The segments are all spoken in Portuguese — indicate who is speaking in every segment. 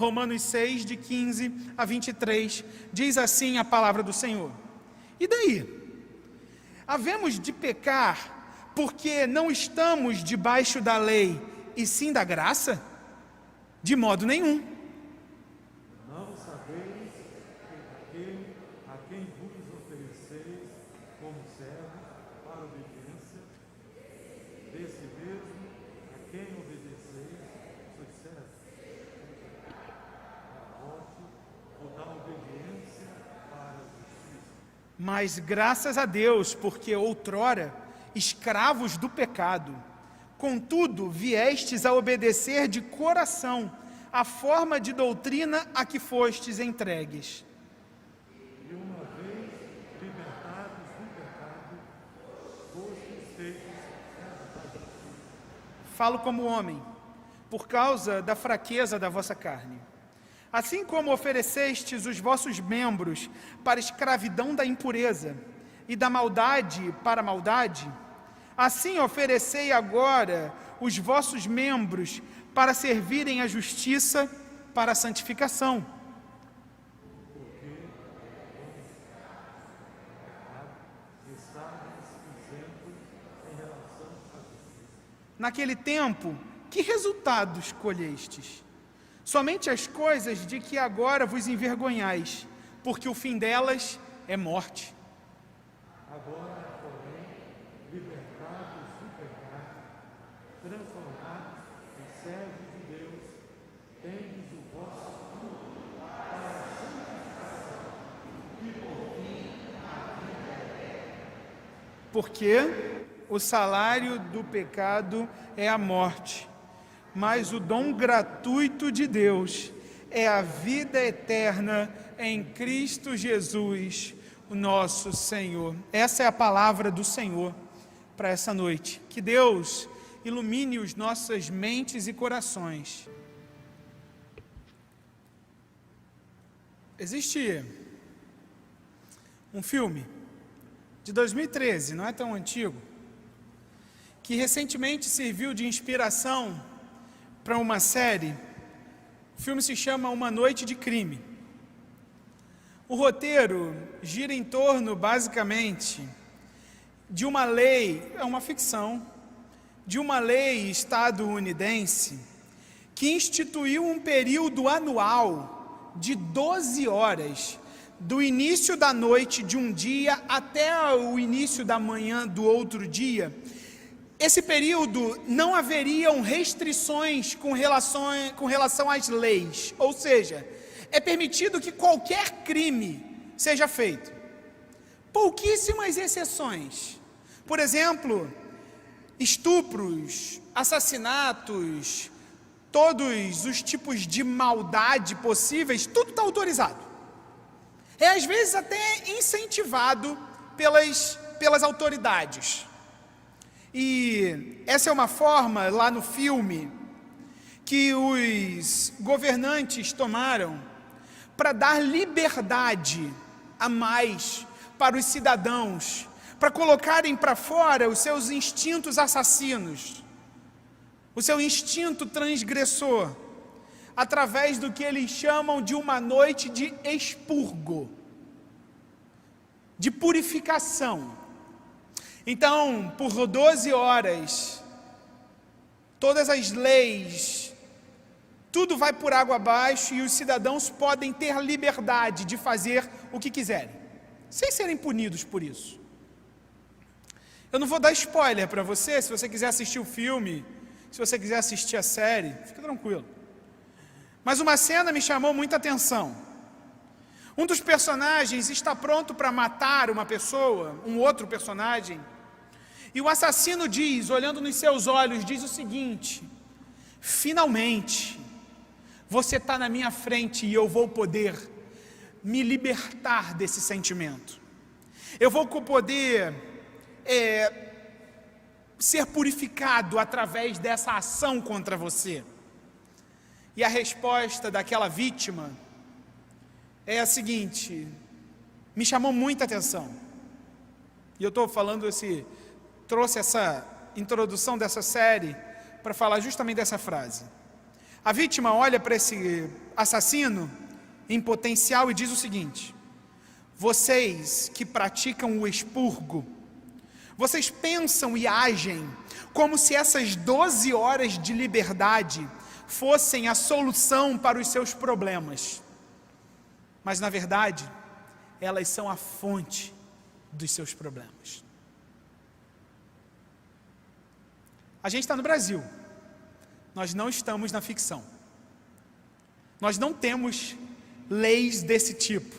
Speaker 1: Romanos 6, de 15 a 23, diz assim a palavra do Senhor. E daí? Havemos de pecar porque não estamos debaixo da lei, e sim da graça? De modo nenhum.
Speaker 2: Não sabeis que aquele a quem vos ofereceis como servo para a obediência, desse mesmo a quem obedeceis, sois servos, a morte ou da obediência para a justiça.
Speaker 1: Mas graças a Deus, porque outrora, escravos do pecado, contudo, viestes a obedecer de coração a forma de doutrina a que fostes entregues.
Speaker 2: E uma vez libertados do pecado, fostes feitos servos da justiça.
Speaker 1: Falo como homem, por causa da fraqueza da vossa carne. Assim como oferecestes os vossos membros para a escravidão da impureza e da maldade para a maldade, assim oferecei agora os vossos membros para servirem à justiça para a santificação. Naquele tempo, que resultados colhestes? Somente as coisas de que agora vos envergonhais, porque o fim delas é morte.
Speaker 2: Agora, porém, libertados do pecado, transformados em servos de Deus, tendes o vosso fruto para a santificação e por fim a vida eterna.
Speaker 1: Porque o salário do pecado é a morte, mas o dom gratuito de Deus é a vida eterna em Cristo Jesus, o nosso Senhor. Essa é a palavra do Senhor para essa noite. Que Deus ilumine as nossas mentes e corações. Existe um filme de 2013, não é tão antigo, que recentemente serviu de inspiração para uma série. O filme se chama Uma Noite de Crime. O roteiro gira em torno, basicamente, de uma lei, é uma ficção, de uma lei estadunidense que instituiu um período anual de 12 horas, do início da noite de um dia até o início da manhã do outro dia. Esse período não haveriam restrições com relação às leis, ou seja, é permitido que qualquer crime seja feito. Pouquíssimas exceções. Por exemplo, estupros, assassinatos, todos os tipos de maldade possíveis, tudo está autorizado. É às vezes até incentivado pelas autoridades. E essa é uma forma, lá no filme, que os governantes tomaram para dar liberdade a mais para os cidadãos, para colocarem para fora os seus instintos assassinos, o seu instinto transgressor, através do que eles chamam de uma noite de expurgo, de purificação. Então, por 12 horas, todas as leis, tudo vai por água abaixo e os cidadãos podem ter liberdade de fazer o que quiserem, sem serem punidos por isso. Eu não vou dar spoiler para você, se você quiser assistir o filme, se você quiser assistir a série, fica tranquilo. Mas uma cena me chamou muita atenção. Um dos personagens está pronto para matar uma pessoa, um outro personagem, e o assassino diz, olhando nos seus olhos, diz o seguinte: finalmente, você está na minha frente e eu vou poder me libertar desse sentimento. Eu vou poder ser purificado através dessa ação contra você. E a resposta daquela vítima é a seguinte, me chamou muita atenção. E eu estou falando trouxe essa introdução dessa série para falar justamente dessa frase. A vítima olha para esse assassino em potencial e diz o seguinte: vocês que praticam o expurgo, vocês pensam e agem como se essas 12 horas de liberdade fossem a solução para os seus problemas. Mas na verdade, elas são a fonte dos seus problemas. A gente está no Brasil, nós não estamos na ficção. Nós não temos leis desse tipo.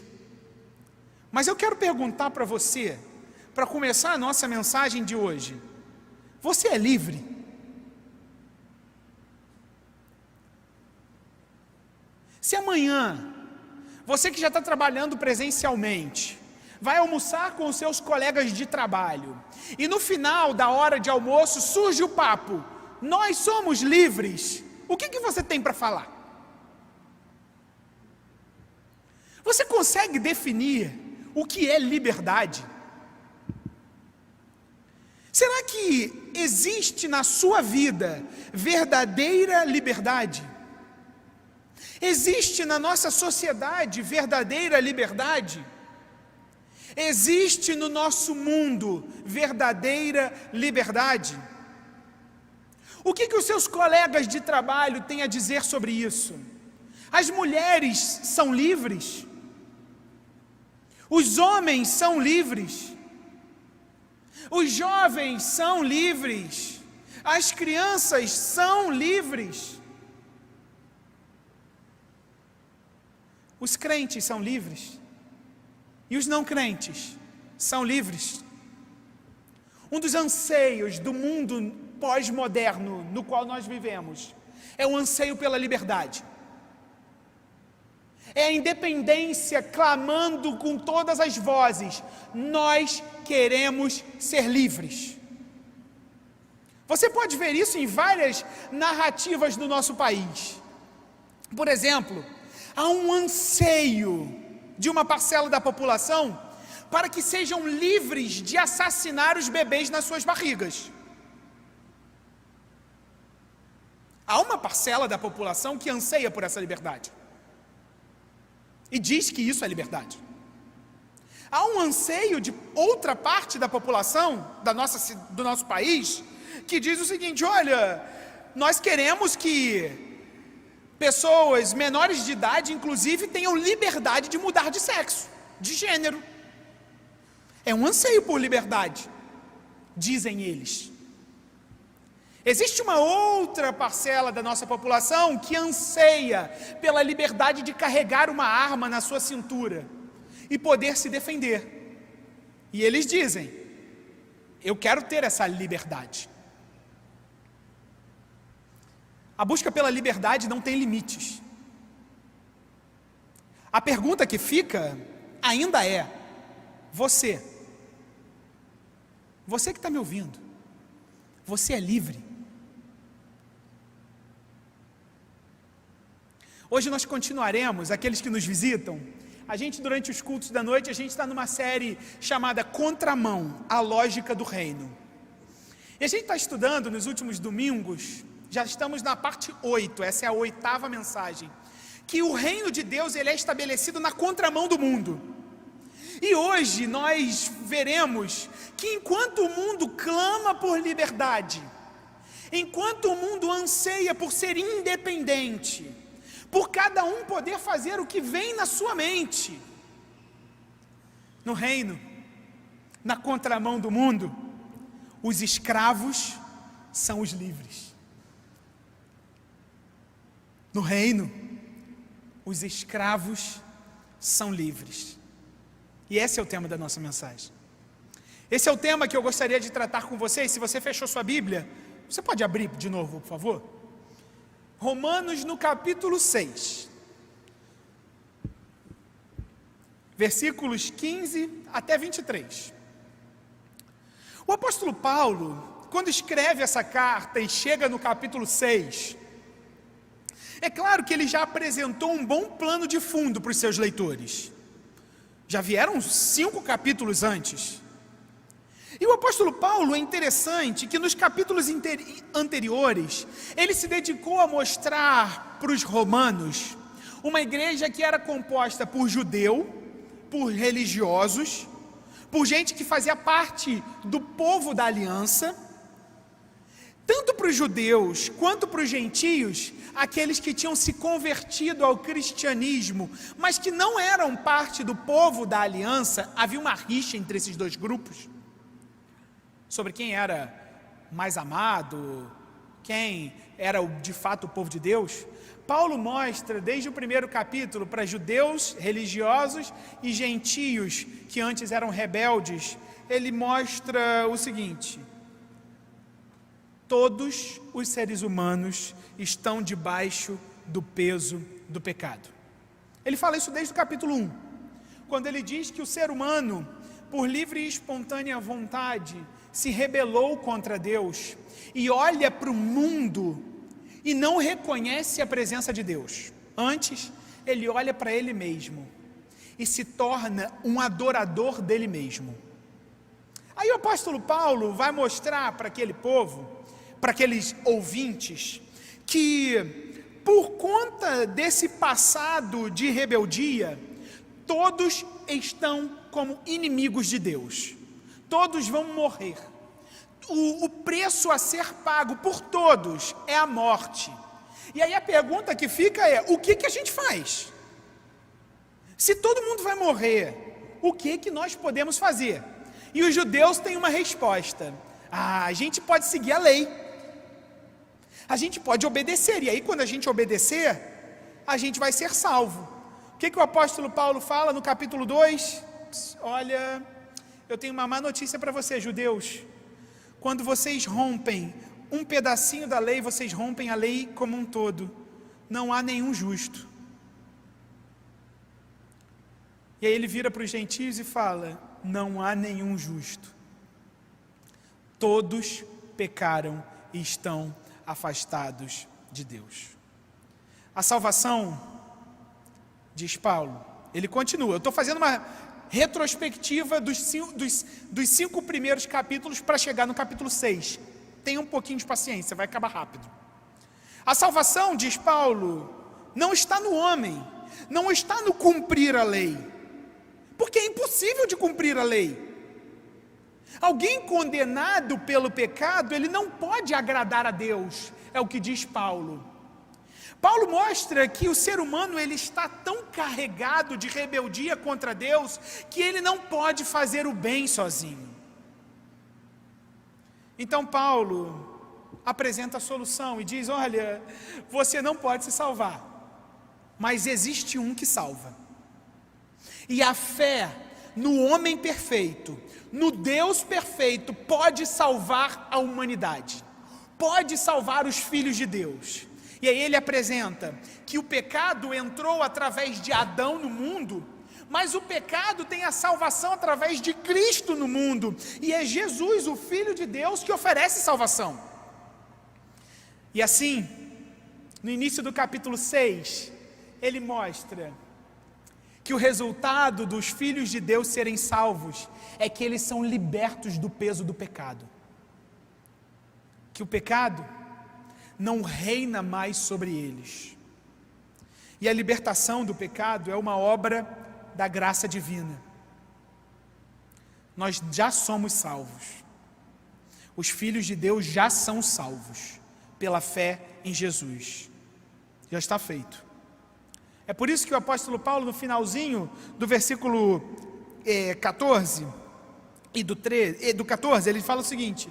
Speaker 1: Mas eu quero perguntar para você, para começar a nossa mensagem de hoje: você é livre? Se amanhã, você que já está trabalhando presencialmente, vai almoçar com os seus colegas de trabalho, e no final da hora de almoço surge o papo: nós somos livres, o que você tem para falar? Você consegue definir o que é liberdade? Será que existe na sua vida verdadeira liberdade? Existe na nossa sociedade verdadeira liberdade? Existe no nosso mundo verdadeira liberdade? O que os seus colegas de trabalho têm a dizer sobre isso? As mulheres são livres? Os homens são livres? Os jovens são livres? As crianças são livres? Os crentes são livres? E os não crentes são livres? Um dos anseios do mundo pós-moderno no qual nós vivemos é o anseio pela liberdade. É a independência clamando com todas as vozes: nós queremos ser livres. Você pode ver isso em várias narrativas do nosso país. Por exemplo, há um anseio de uma parcela da população para que sejam livres de assassinar os bebês nas suas barrigas. Há uma parcela da população que anseia por essa liberdade e diz que isso é liberdade. Há um anseio de outra parte da população do nosso país que diz o seguinte: olha, nós queremos que pessoas menores de idade, inclusive, tenham liberdade de mudar de sexo, de gênero. É um anseio por liberdade, dizem eles. Existe uma outra parcela da nossa população que anseia pela liberdade de carregar uma arma na sua cintura e poder se defender. E eles dizem: eu quero ter essa liberdade. A busca pela liberdade não tem limites. A pergunta que fica ainda é: você que está me ouvindo, você é livre? Hoje nós continuaremos, aqueles que nos visitam, durante os cultos da noite, a gente está numa série chamada Contramão, a lógica do reino. E a gente está estudando nos últimos domingos, já estamos na parte 8, essa é a 8ª mensagem, que o reino de Deus ele é estabelecido na contramão do mundo. E hoje nós veremos que enquanto o mundo clama por liberdade, enquanto o mundo anseia por ser independente, por cada um poder fazer o que vem na sua mente, no reino, na contramão do mundo, os escravos são os livres. No reino, os escravos são livres. E esse é o tema da nossa mensagem. Esse é o tema que eu gostaria de tratar com vocês. Se você fechou sua Bíblia, você pode abrir de novo, por favor? Romanos no capítulo 6, versículos 15 até 23. O apóstolo Paulo, quando escreve essa carta e chega no capítulo 6, é claro que ele já apresentou um bom plano de fundo para os seus leitores. Já vieram 5 capítulos antes. E o apóstolo Paulo, é interessante que nos capítulos anteriores, ele se dedicou a mostrar para os romanos Uma igreja que era composta por judeu, por religiosos, por gente que fazia parte do povo da aliança, tanto para os judeus quanto para os gentios, aqueles que tinham se convertido ao cristianismo, mas que não eram parte do povo da aliança. Havia uma rixa entre esses dois grupos, sobre quem era mais amado, quem era de fato o povo de Deus. Paulo mostra desde o primeiro capítulo para judeus religiosos e gentios que antes eram rebeldes, ele mostra o seguinte: todos os seres humanos estão debaixo do peso do pecado. Ele fala isso desde o capítulo 1, quando ele diz que o ser humano, por livre e espontânea vontade, se rebelou contra Deus e olha para o mundo e não reconhece a presença de Deus. Antes, ele olha para ele mesmo e se torna um adorador dele mesmo. Aí o apóstolo Paulo vai mostrar para aquele povo, para aqueles ouvintes, que por conta desse passado de rebeldia, todos estão como inimigos de Deus. Todos vão morrer. O preço a ser pago por todos é a morte. E aí a pergunta que fica é: o que a gente faz? Se todo mundo vai morrer, o que nós podemos fazer? E os judeus têm uma resposta: a gente pode seguir a lei, a gente pode obedecer, e aí quando a gente obedecer, a gente vai ser salvo. O que o apóstolo Paulo fala no capítulo 2? Olha, eu tenho uma má notícia para vocês, judeus. Quando vocês rompem um pedacinho da lei, vocês rompem a lei como um todo. Não há nenhum justo. E aí ele vira para os gentios e fala: não há nenhum justo. Todos pecaram e estão afastados de Deus. A salvação, diz Paulo, ele continua. Eu estou fazendo uma retrospectiva dos cinco primeiros capítulos para chegar no capítulo 6. Tenha um pouquinho de paciência, vai acabar rápido. A salvação, diz Paulo, não está no homem, não está no cumprir a lei, porque é impossível de cumprir a lei. Alguém condenado pelo pecado, ele não pode agradar a Deus, é o que diz Paulo. Paulo mostra que o ser humano ele está tão carregado de rebeldia contra Deus que ele não pode fazer o bem sozinho. Então Paulo apresenta a solução e diz: olha, você não pode se salvar, mas existe um que salva. E a fé no homem perfeito, no Deus perfeito, pode salvar a humanidade, pode salvar os filhos de Deus. E aí ele apresenta que o pecado entrou através de Adão no mundo, mas o pecado tem a salvação através de Cristo no mundo, e é Jesus, o Filho de Deus, que oferece salvação. E assim, no início do capítulo 6, ele mostra que o resultado dos filhos de Deus serem salvos é que eles são libertos do peso do pecado. Que o pecado não reina mais sobre eles. E a libertação do pecado é uma obra da graça divina. Nós já somos salvos. Os filhos de Deus já são salvos pela fé em Jesus. Já está feito. É por isso que o apóstolo Paulo, no finalzinho do versículo 14 e do 14, ele fala o seguinte: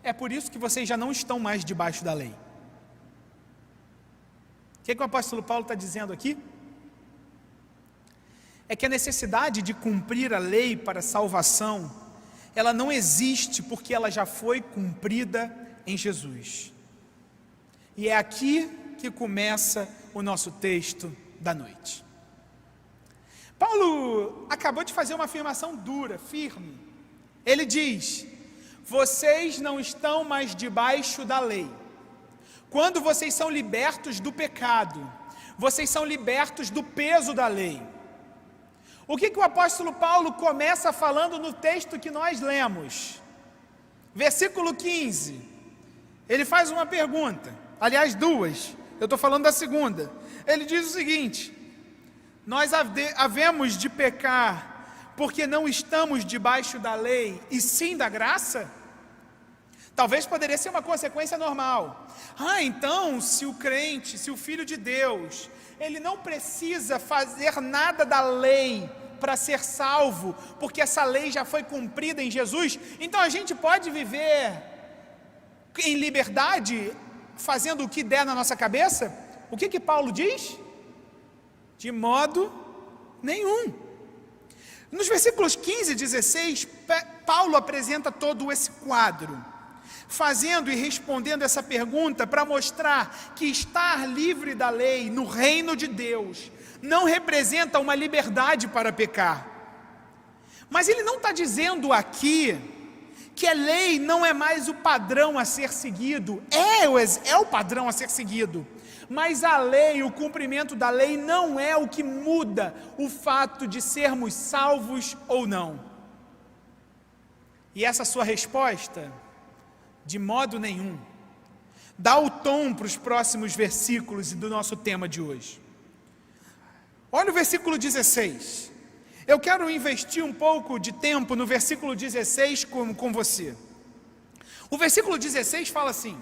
Speaker 1: é por isso que vocês já não estão mais debaixo da lei. O que o apóstolo Paulo está dizendo aqui? É que a necessidade de cumprir a lei para salvação, ela não existe porque ela já foi cumprida em Jesus. E é aqui que começa o nosso texto da noite. Paulo acabou de fazer uma afirmação dura, firme. Ele diz: vocês não estão mais debaixo da lei. Quando vocês são libertos do pecado, vocês são libertos do peso da lei. O que o apóstolo Paulo começa falando no texto que nós lemos? Versículo 15. Ele faz uma pergunta, aliás duas, eu estou falando da segunda. Ele diz o seguinte: nós havemos de pecar porque não estamos debaixo da lei e sim da graça? Talvez poderia ser uma consequência normal. Então, se o crente, se o filho de Deus, ele não precisa fazer nada da lei para ser salvo, porque essa lei já foi cumprida em Jesus, então a gente pode viver em liberdade, fazendo o que der na nossa cabeça? O que Paulo diz? De modo nenhum. Nos versículos 15 e 16, Paulo apresenta todo esse quadro, fazendo e respondendo essa pergunta para mostrar que estar livre da lei no reino de Deus não representa uma liberdade para pecar. Mas ele não está dizendo aqui que a lei não é mais o padrão a ser seguido, é o padrão a ser seguido, mas a lei, o cumprimento da lei não é o que muda o fato de sermos salvos ou não. E essa sua resposta, de modo nenhum, dá o tom para os próximos versículos e do nosso tema de hoje. Olha o versículo 16. Eu quero investir um pouco de tempo no versículo 16 com você. O versículo 16 fala assim: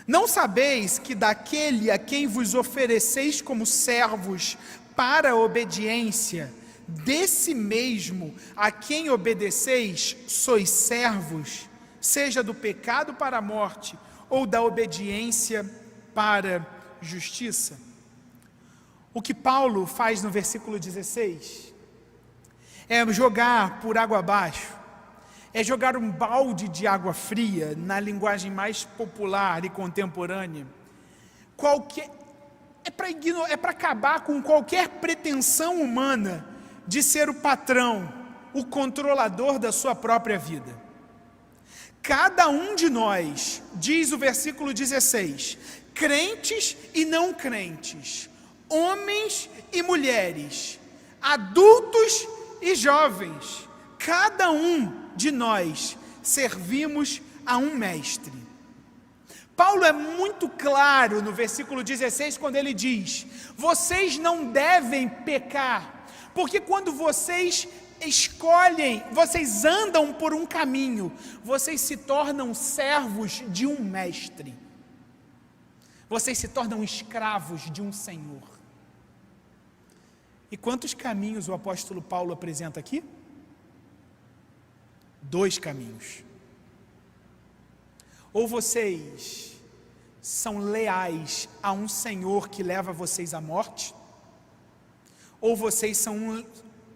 Speaker 1: não sabeis que daquele a quem vos ofereceis como servos para a obediência, desse mesmo a quem obedeceis sois servos, seja do pecado para a morte ou da obediência para a justiça? O que Paulo faz no versículo 16 é jogar por água abaixo, é jogar um balde de água fria, na linguagem mais popular e contemporânea, é para acabar com qualquer pretensão humana de ser o patrão, o controlador da sua própria vida. Cada um de nós, diz o versículo 16, crentes e não crentes, homens e mulheres, adultos e jovens, cada um de nós servimos a um mestre. Paulo é muito claro no versículo 16 quando ele diz: vocês não devem pecar, porque quando vocês escolhem, vocês andam por um caminho, vocês se tornam servos de um mestre, vocês se tornam escravos de um Senhor. E quantos caminhos o apóstolo Paulo apresenta aqui? 2 caminhos. Ou vocês são leais a um Senhor que leva vocês à morte, ou vocês são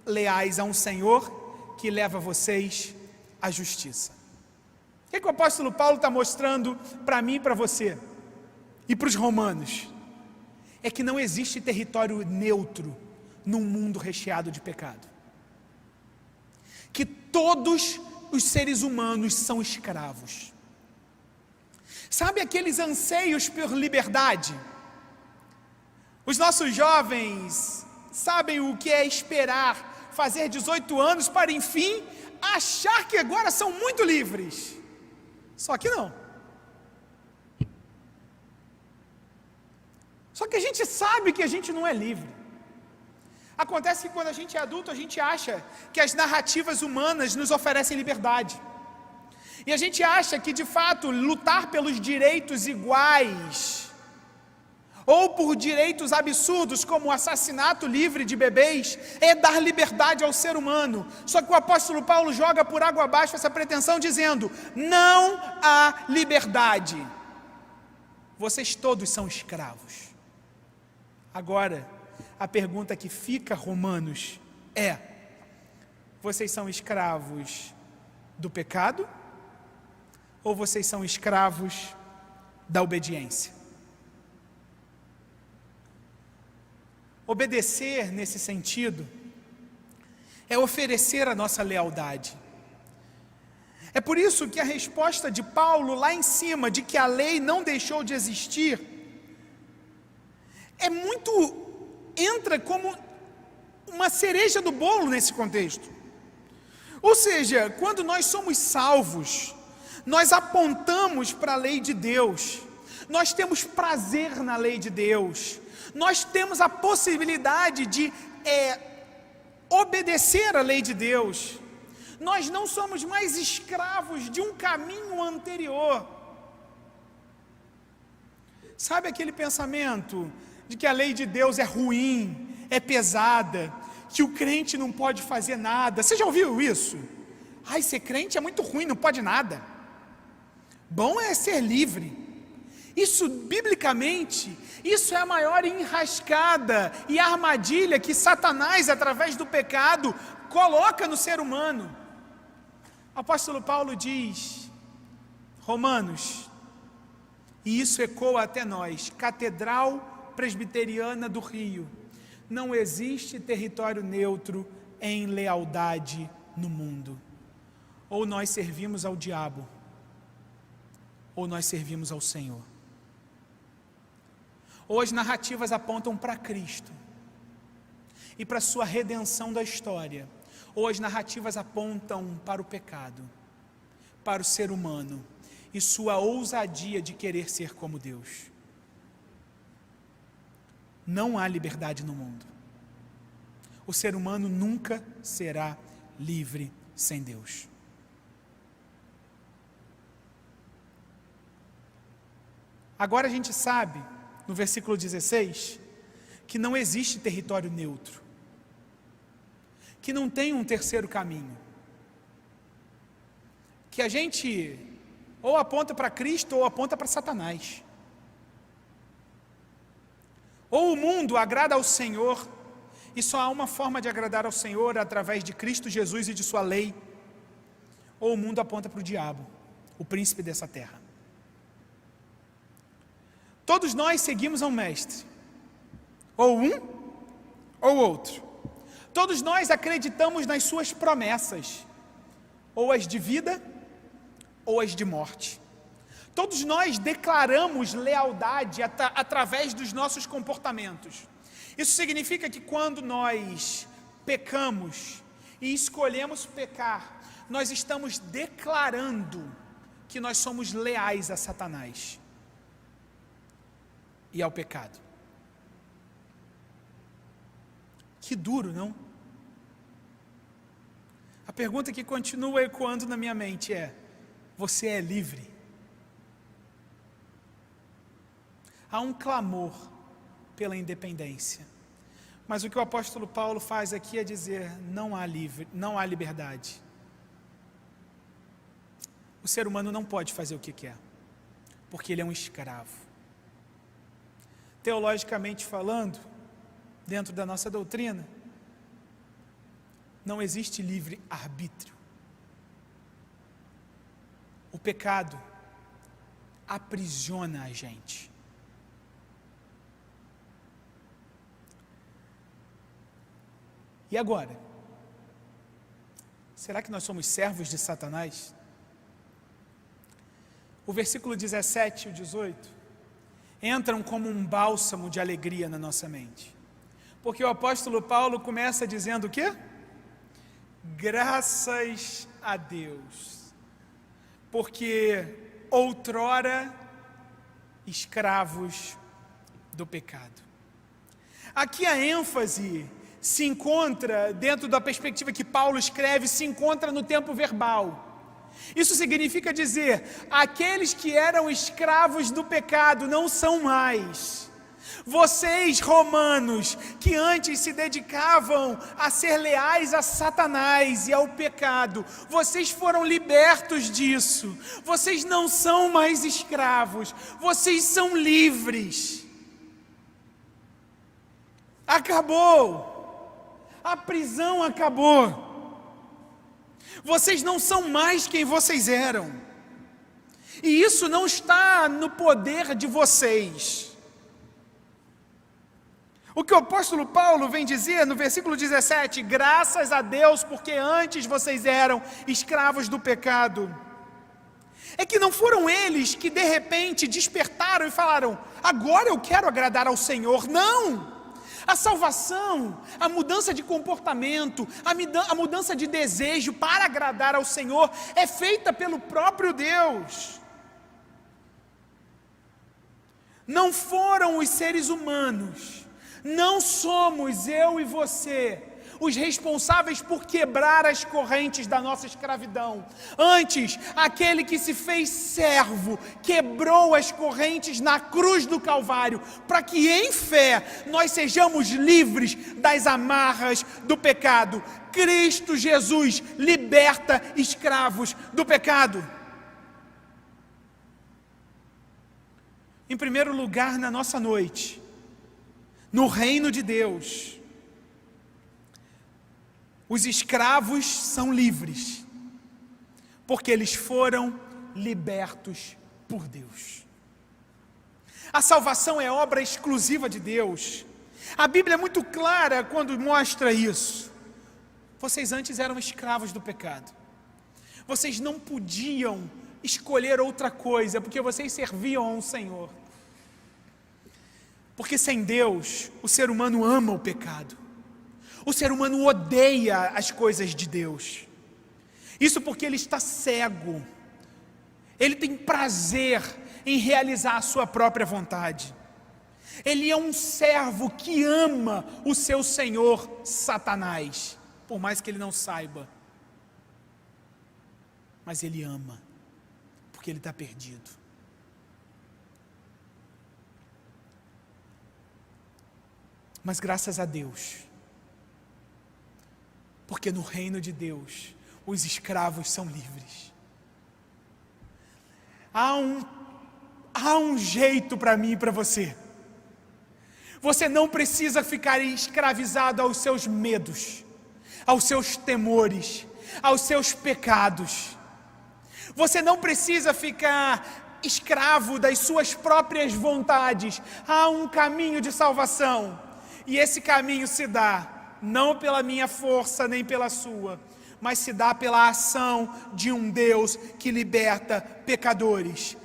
Speaker 1: leais a um Senhor que leva vocês à justiça. O que o apóstolo Paulo está mostrando para mim e para você, e para os romanos? É que não existe território neutro num mundo recheado de pecado. Que todos os seres humanos são escravos. Sabe aqueles anseios por liberdade? Os nossos jovens sabem o que é esperar fazer 18 anos para, enfim, achar que agora são muito livres. Só que não. Só que a gente sabe que a gente não é livre. Acontece que quando a gente é adulto, a gente acha que as narrativas humanas nos oferecem liberdade. E a gente acha que, de fato, lutar pelos direitos iguais, ou por direitos absurdos, como o assassinato livre de bebês, é dar liberdade ao ser humano. Só que o apóstolo Paulo joga por água abaixo essa pretensão, dizendo: não há liberdade. Vocês todos são escravos. Agora, a pergunta que fica, romanos, é: vocês são escravos do pecado? Ou vocês são escravos da obediência? Obedecer, nesse sentido, é oferecer a nossa lealdade. É por isso que a resposta de Paulo lá em cima, de que a lei não deixou de existir, entra como uma cereja do bolo nesse contexto. Ou seja, quando nós somos salvos, nós apontamos para a lei de Deus, nós temos prazer na lei de Deus, Nós temos a possibilidade de obedecer à lei de Deus. Nós não somos mais escravos de um caminho anterior. Sabe aquele pensamento de que a lei de Deus é ruim, é pesada, que o crente não pode fazer nada? Você já ouviu isso? Ai, ser crente é muito ruim, não pode nada. Bom é ser livre. Isso, biblicamente, isso é a maior enrascada e armadilha que Satanás, através do pecado, coloca no ser humano. O apóstolo Paulo diz, Romanos, e isso ecoa até nós, Catedral Presbiteriana do Rio, não existe território neutro em lealdade no mundo. Ou nós servimos ao diabo, ou nós servimos ao Senhor. Ou as narrativas apontam para Cristo e para a sua redenção da história, ou as narrativas apontam para o pecado, para o ser humano e sua ousadia de querer ser como Deus. Não há liberdade no mundo. O ser humano nunca será livre sem Deus. Agora a gente sabe, no versículo 16, que não existe território neutro, que não tem um terceiro caminho, que a gente ou aponta para Cristo ou aponta para Satanás. Ou o mundo agrada ao Senhor, e só há uma forma de agradar ao Senhor através de Cristo Jesus e de sua lei, ou o mundo aponta para o diabo, o príncipe dessa terra. Todos nós seguimos a um mestre, ou um, ou outro. Todos nós acreditamos nas suas promessas, ou as de vida, ou as de morte. Todos nós declaramos lealdade através dos nossos comportamentos. Isso significa que quando nós pecamos e escolhemos pecar, nós estamos declarando que nós somos leais a Satanás e ao pecado. Que duro, não? A pergunta que continua ecoando na minha mente é: você é livre? Há um clamor pela independência, mas o que o apóstolo Paulo faz aqui é dizer: não há liberdade. O ser humano não pode fazer o que quer, porque ele é um escravo. Teologicamente falando, dentro da nossa doutrina, não existe livre arbítrio. O pecado aprisiona a gente. E agora? Será que nós somos servos de Satanás? O versículo 17 e o 18 entram como um bálsamo de alegria na nossa mente. Porque o apóstolo Paulo começa dizendo o quê? Graças a Deus, porque outrora escravos do pecado. Aqui a ênfase se encontra, dentro da perspectiva que Paulo escreve, se encontra no tempo verbal. Isso significa dizer, aqueles que eram escravos do pecado não são mais. Vocês, romanos, que antes se dedicavam a ser leais a Satanás e ao pecado, vocês foram libertos disso. Vocês não são mais escravos, vocês são livres. Acabou. A prisão acabou. Vocês não são mais quem vocês eram. E isso não está no poder de vocês. O que o apóstolo Paulo vem dizer no versículo 17, graças a Deus, porque antes vocês eram escravos do pecado, é que não foram eles que de repente despertaram e falaram, agora eu quero agradar ao Senhor. Não! A salvação, a mudança de comportamento, a mudança de desejo para agradar ao Senhor é feita pelo próprio Deus. Não foram os seres humanos Não somos eu e você os responsáveis por quebrar as correntes da nossa escravidão. Antes, aquele que se fez servo quebrou as correntes na cruz do Calvário, para que em fé nós sejamos livres das amarras do pecado. Cristo Jesus liberta escravos do pecado. Em primeiro lugar, na nossa noite, no reino de Deus, os escravos são livres, porque eles foram libertos por Deus. A salvação é obra exclusiva de Deus. A Bíblia é muito clara quando mostra isso. Vocês antes eram escravos do pecado. Vocês não podiam escolher outra coisa, porque vocês serviam a um Senhor. Porque sem Deus, o ser humano ama o pecado. O ser humano odeia as coisas de Deus. Isso porque ele está cego. Ele tem prazer em realizar a sua própria vontade. Ele é um servo que ama o seu senhor Satanás, por mais que ele não saiba. Mas ele ama, porque ele está perdido. Mas graças a Deus, porque no reino de Deus, os escravos são livres. Há um jeito para mim e para você. Você não precisa ficar escravizado aos seus medos, aos seus temores, aos seus pecados. Você não precisa ficar escravo das suas próprias vontades. Há um caminho de salvação, e esse caminho se dá não pela minha força nem pela sua, mas se dá pela ação de um Deus que liberta pecadores.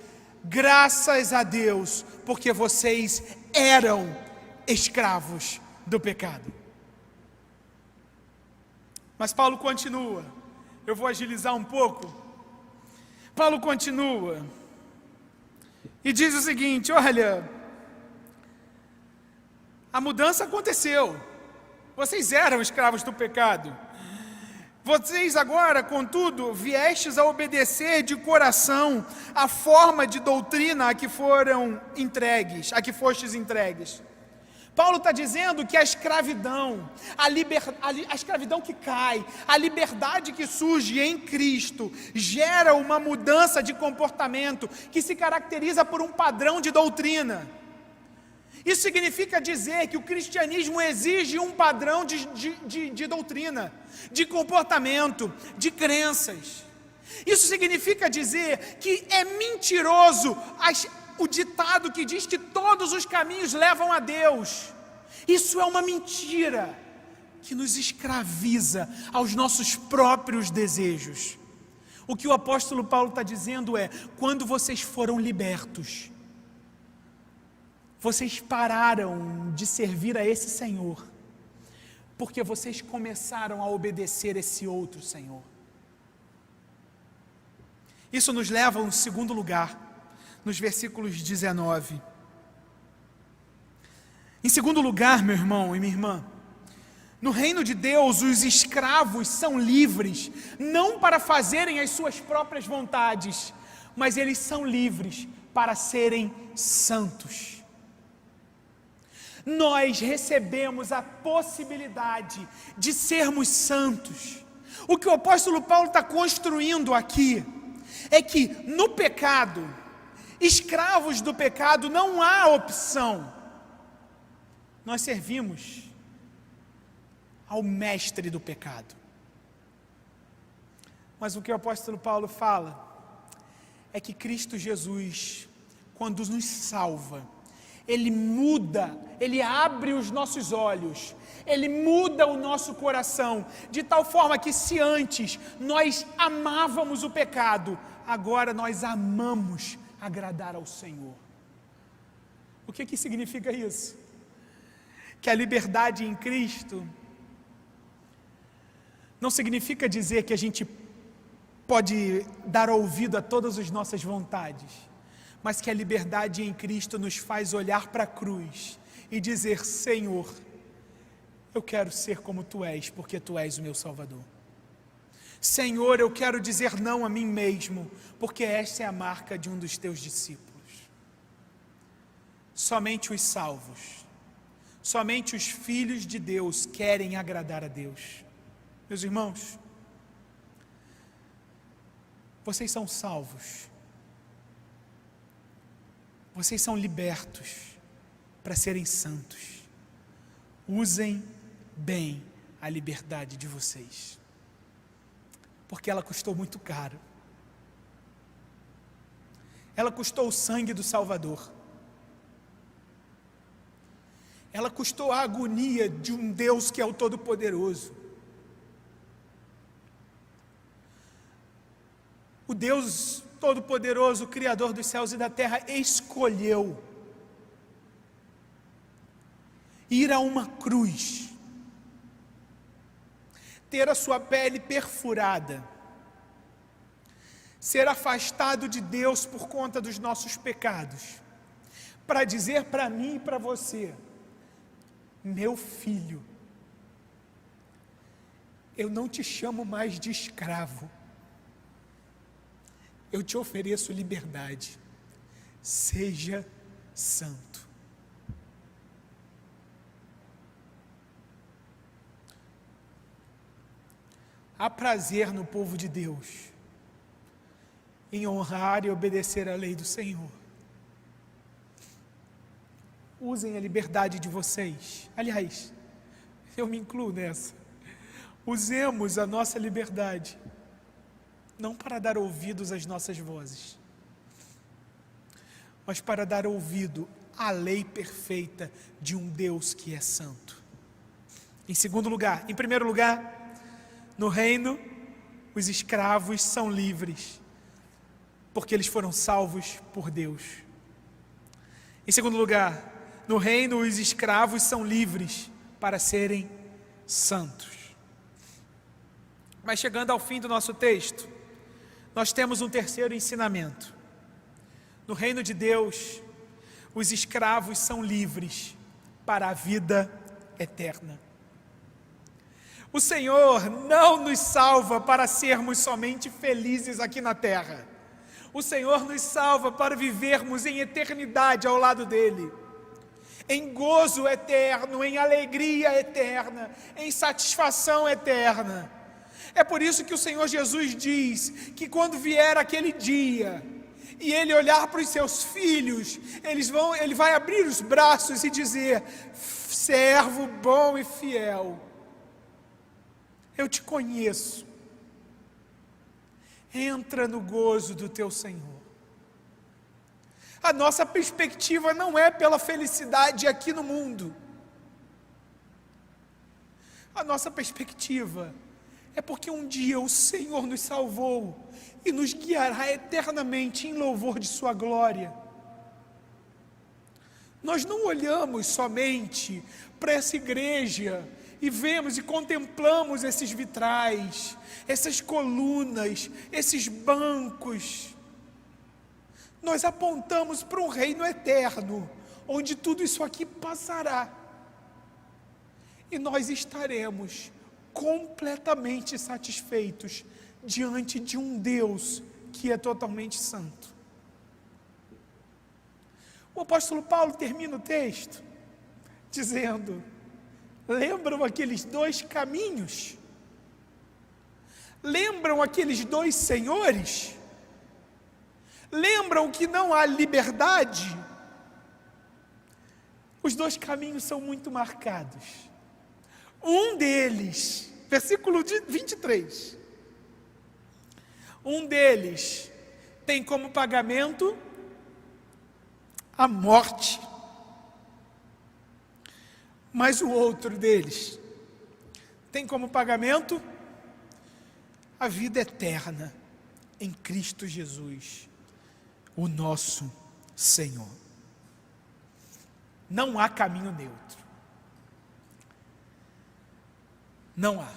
Speaker 1: Graças a Deus, porque vocês eram escravos do pecado. Mas Paulo continua. Eu vou agilizar um pouco. Paulo continua e diz o seguinte: olha, a mudança aconteceu. Vocês eram escravos do pecado. Vocês agora, contudo, viestes a obedecer de coração a forma de doutrina a que fostes entregues. Paulo está dizendo que a escravidão, a escravidão que cai, a liberdade que surge em Cristo, gera uma mudança de comportamento que se caracteriza por um padrão de doutrina. Isso significa dizer que o cristianismo exige um padrão de doutrina, de comportamento, de crenças. Isso significa dizer que é mentiroso o ditado que diz que todos os caminhos levam a Deus. Isso é uma mentira que nos escraviza aos nossos próprios desejos. O que o apóstolo Paulo está dizendo é: quando vocês foram libertos, vocês pararam de servir a esse Senhor, porque vocês começaram a obedecer esse outro Senhor. Isso nos leva a um segundo lugar, nos versículos 19. Em segundo lugar, meu irmão e minha irmã, no reino de Deus, os escravos são livres, não para fazerem as suas próprias vontades, mas eles são livres para serem santos. Nós recebemos a possibilidade de sermos santos. O que o apóstolo Paulo está construindo aqui é que no pecado, escravos do pecado, não há opção. Nós servimos ao mestre do pecado. Mas o que o apóstolo Paulo fala é que Cristo Jesus, quando nos salva, Ele muda, Ele abre os nossos olhos, Ele muda o nosso coração, de tal forma que se antes nós amávamos o pecado, agora nós amamos agradar ao Senhor. O que significa isso? Que a liberdade em Cristo não significa dizer que a gente pode dar ouvido a todas as nossas vontades, mas que a liberdade em Cristo nos faz olhar para a cruz e dizer: Senhor, eu quero ser como Tu és, porque Tu és o meu Salvador. Senhor, eu quero dizer não a mim mesmo, porque esta é a marca de um dos Teus discípulos. Somente os salvos, somente os filhos de Deus querem agradar a Deus. Meus irmãos, vocês são salvos, vocês são libertos para serem santos. Usem bem a liberdade de vocês, porque ela custou muito caro. Ela custou o sangue do Salvador. Ela custou a agonia de um Deus que é o Todo-Poderoso. O Deus Todo-Poderoso, Criador dos céus e da terra, escolheu ir a uma cruz, ter a sua pele perfurada, ser afastado de Deus por conta dos nossos pecados, para dizer para mim e para você: meu filho, eu não te chamo mais de escravo, eu te ofereço liberdade, seja santo. Há prazer no povo de Deus em honrar e obedecer à lei do Senhor. Usem a liberdade de vocês. Aliás, eu me incluo nessa. Usemos a nossa liberdade, não para dar ouvidos às nossas vozes, mas para dar ouvido à lei perfeita de um Deus que é santo. Em primeiro lugar, no reino, os escravos são livres, porque eles foram salvos por Deus. Em segundo lugar, no reino, os escravos são livres para serem santos. Mas chegando ao fim do nosso texto, nós temos um terceiro ensinamento. No reino de Deus, os escravos são livres para a vida eterna. O Senhor não nos salva para sermos somente felizes aqui na terra. O Senhor nos salva para vivermos em eternidade ao lado dEle, em gozo eterno, em alegria eterna, em satisfação eterna. É por isso que o Senhor Jesus diz que quando vier aquele dia e Ele olhar para os seus filhos, Ele vai abrir os braços e dizer: servo bom e fiel, eu te conheço, entra no gozo do teu Senhor. A nossa perspectiva não é pela felicidade aqui no mundo. A nossa perspectiva é porque um dia o Senhor nos salvou e nos guiará eternamente em louvor de sua glória. Nós não olhamos somente para essa igreja e vemos e contemplamos esses vitrais, essas colunas, esses bancos. Nós apontamos para um reino eterno, onde tudo isso aqui passará. E nós estaremos completamente satisfeitos diante de um Deus que é totalmente santo. O apóstolo Paulo termina o texto dizendo: lembram aqueles dois caminhos? Lembram aqueles dois senhores? Lembram que não há liberdade? Os dois caminhos são muito marcados. Um deles, versículo 23, um deles tem como pagamento a morte, mas o outro deles tem como pagamento a vida eterna em Cristo Jesus, o nosso Senhor. Não há caminho neutro. Não há.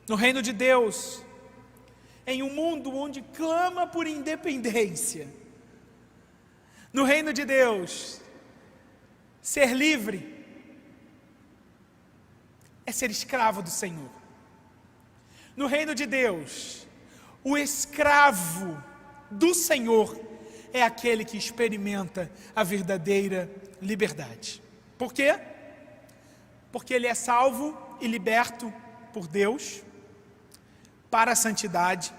Speaker 1: No reino de Deus, em um mundo onde clama por independência, no reino de Deus, Ser livre é ser escravo do Senhor. No reino de Deus, o escravo do Senhor é aquele que experimenta a verdadeira liberdade. Por quê? Porque ele é salvo e liberto por Deus para a santidade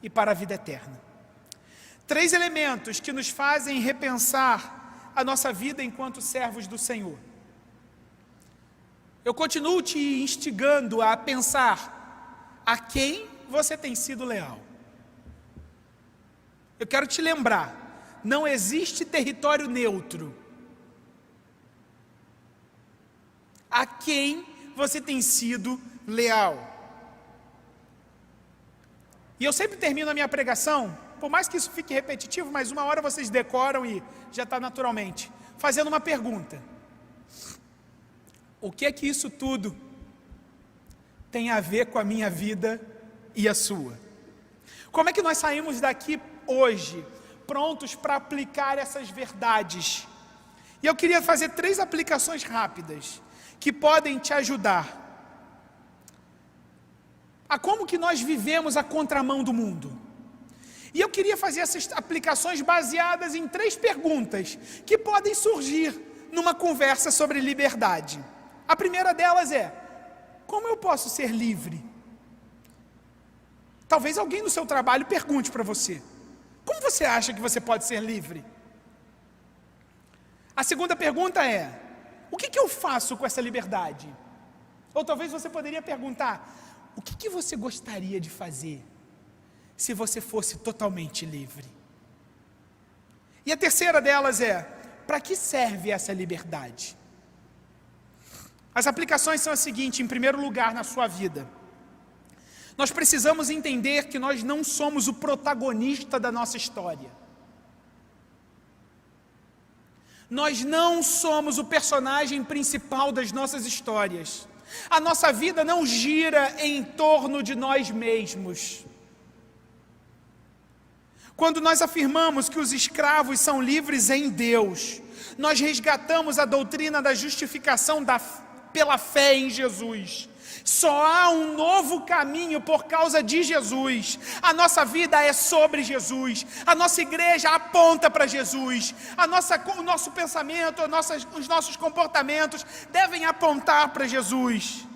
Speaker 1: e para a vida eterna. 3 elementos que nos fazem repensar a nossa vida enquanto servos do Senhor. Eu continuo te instigando a pensar a quem você tem sido leal. Eu quero te lembrar, não existe território neutro. A quem você tem sido leal? E eu sempre termino a minha pregação, por mais que isso fique repetitivo, mas uma hora vocês decoram e já está naturalmente, fazendo uma pergunta. O que é que isso tudo tem a ver com a minha vida e a sua? Como é que nós saímos daqui hoje, prontos para aplicar essas verdades? E eu queria fazer 3 aplicações rápidas, que podem te ajudar a como que nós vivemos a contramão do mundo. E eu queria fazer essas aplicações baseadas em 3 perguntas que podem surgir numa conversa sobre liberdade. A primeira delas é: como eu posso ser livre? Talvez alguém no seu trabalho pergunte para você: como você acha que você pode ser livre? A segunda pergunta é: o que eu faço com essa liberdade? Ou talvez você poderia perguntar: o que você gostaria de fazer se você fosse totalmente livre? E a terceira delas é: para que serve essa liberdade? As aplicações são as seguintes. Em primeiro lugar, na sua vida, nós precisamos entender que nós não somos o protagonista da nossa história. Nós não somos o personagem principal das nossas histórias. A nossa vida não gira em torno de nós mesmos. Quando nós afirmamos que os escravos são livres em Deus, nós resgatamos a doutrina da justificação pela fé em Jesus. Só há um novo caminho por causa de Jesus. A nossa vida é sobre Jesus. A nossa igreja aponta para Jesus. O nosso pensamento, os nossos comportamentos devem apontar para Jesus.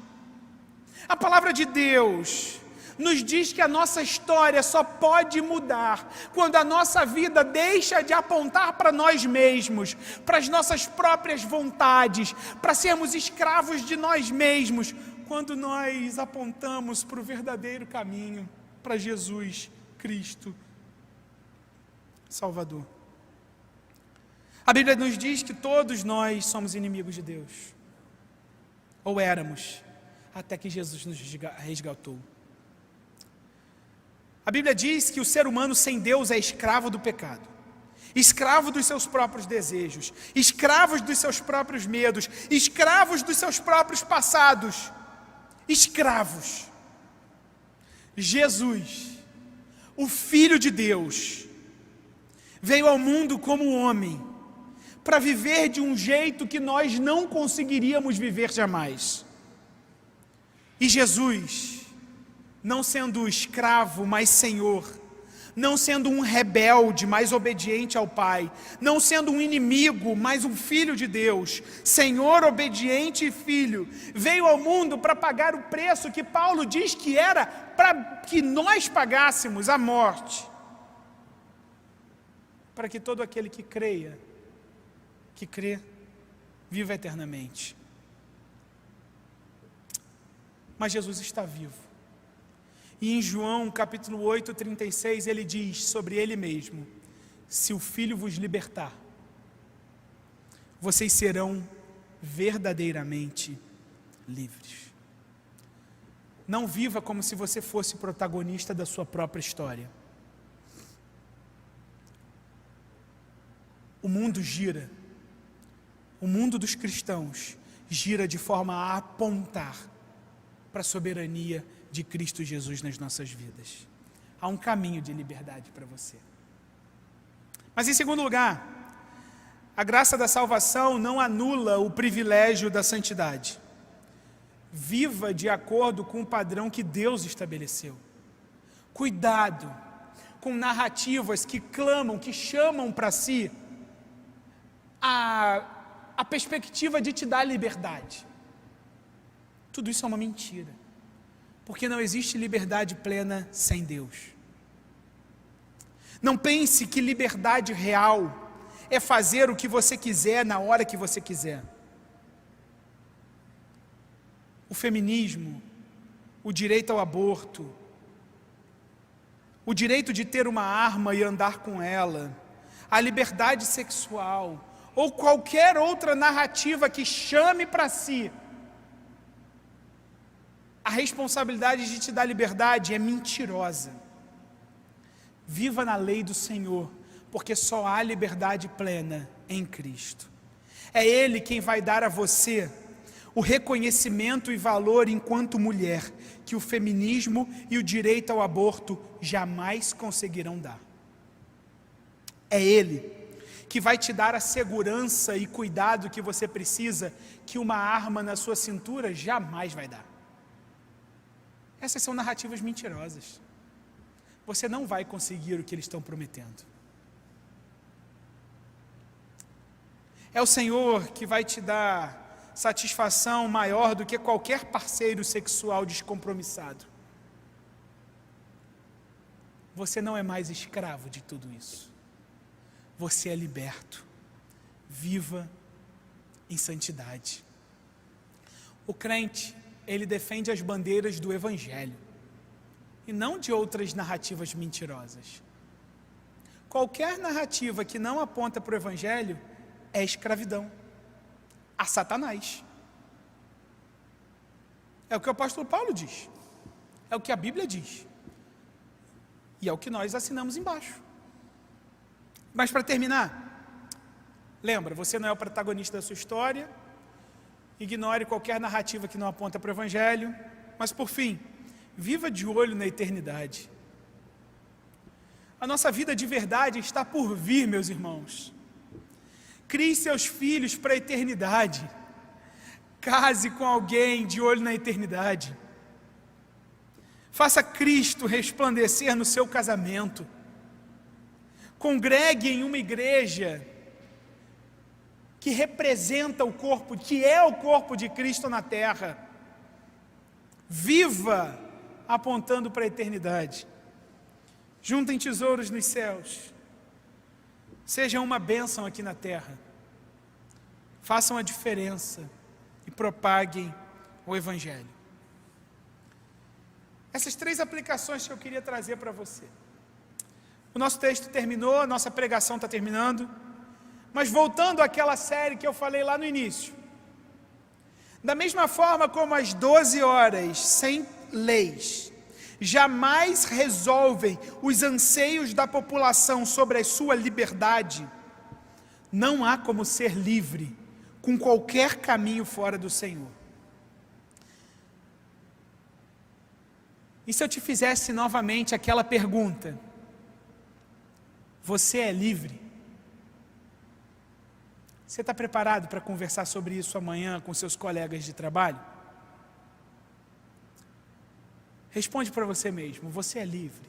Speaker 1: A palavra de Deus nos diz que a nossa história só pode mudar quando a nossa vida deixa de apontar para nós mesmos, para as nossas próprias vontades, para sermos escravos de nós mesmos, quando nós apontamos para o verdadeiro caminho, para Jesus Cristo, Salvador. A Bíblia nos diz que todos nós somos inimigos de Deus, ou éramos, até que Jesus nos resgatou. A Bíblia diz que o ser humano sem Deus é escravo do pecado, escravo dos seus próprios desejos, escravos dos seus próprios medos, escravos dos seus próprios passados, escravos. Jesus, o Filho de Deus, veio ao mundo como homem, para viver de um jeito que nós não conseguiríamos viver jamais. E Jesus, não sendo escravo, mas senhor, não sendo um rebelde, mas obediente ao Pai, não sendo um inimigo, mas um filho de Deus, Senhor obediente e filho, veio ao mundo para pagar o preço que Paulo diz que era para que nós pagássemos, a morte, para que todo aquele que crê, viva eternamente. Mas Jesus está vivo. E em João capítulo 8, 36, ele diz sobre ele mesmo: se o Filho vos libertar, vocês serão verdadeiramente livres. Não viva como se você fosse protagonista da sua própria história. O mundo gira, o mundo dos cristãos gira de forma a apontar para a soberania de Cristo Jesus nas nossas vidas. Há um caminho de liberdade para você. Mas em segundo lugar, A graça da salvação não anula o privilégio da santidade. Viva de acordo com o padrão que Deus estabeleceu. Cuidado com narrativas que clamam, que chamam para si a perspectiva de te dar liberdade. Tudo isso é uma mentira, porque não existe liberdade plena sem Deus. Não pense que liberdade real é fazer o que você quiser na hora que você quiser. O feminismo, o direito ao aborto, o direito de ter uma arma e andar com ela, a liberdade sexual, ou qualquer outra narrativa que chame para si a responsabilidade de te dar liberdade, é mentirosa. Viva na lei do Senhor, porque só há liberdade plena em Cristo. É Ele quem vai dar a você o reconhecimento e valor enquanto mulher, que o feminismo e o direito ao aborto jamais conseguirão dar. É Ele que vai te dar a segurança e cuidado que você precisa, que uma arma na sua cintura jamais vai dar. Essas são narrativas mentirosas. Você não vai conseguir o que eles estão prometendo. É o Senhor que vai te dar satisfação maior do que qualquer parceiro sexual descompromissado. Você não é mais escravo de tudo isso. Você é liberto. Viva em santidade. O crente, ele defende as bandeiras do Evangelho e não de outras narrativas mentirosas. Qualquer narrativa que não aponta para o Evangelho é escravidão a Satanás. É o que o apóstolo Paulo diz, é o que a Bíblia diz, e é o que nós assinamos embaixo. Mas para terminar, lembra, você não é o protagonista da sua história, ignore qualquer narrativa que não aponta para o Evangelho, mas por fim, viva de olho na eternidade. A nossa vida de verdade está por vir, meus irmãos. Crie seus filhos para a eternidade. Case com alguém de olho na eternidade. Faça Cristo resplandecer no seu casamento. Congregue em uma igreja que representa o corpo, que é o corpo de Cristo na terra. Viva apontando para a eternidade. Juntem tesouros nos céus. Sejam uma bênção aqui na terra. Façam a diferença e propaguem o Evangelho. Essas 3 aplicações que eu queria trazer para você. O nosso texto terminou, a nossa pregação está terminando, mas voltando àquela série que eu falei lá no início. Da mesma forma como as 12 horas sem leis jamais resolvem os anseios da população sobre a sua liberdade, não há como ser livre com qualquer caminho fora do Senhor. E se eu te fizesse novamente aquela pergunta: você é livre? Você está preparado para conversar sobre isso amanhã com seus colegas de trabalho? Responde para você mesmo: você é livre?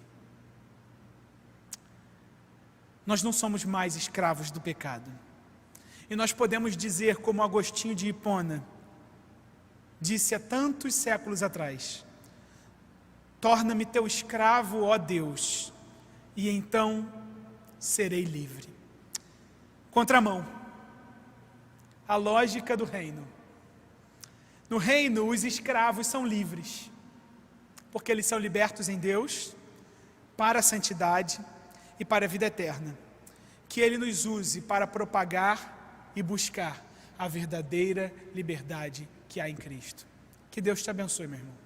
Speaker 1: Nós não somos mais escravos do pecado. E nós podemos dizer, como Agostinho de Hipona disse há tantos séculos atrás: torna-me teu escravo, ó Deus, e então serei livre. Contramão, a lógica do reino. No reino, os escravos são livres, porque eles são libertos em Deus, para a santidade e para a vida eterna. Que Ele nos use para propagar e buscar a verdadeira liberdade que há em Cristo. Que Deus te abençoe, meu irmão.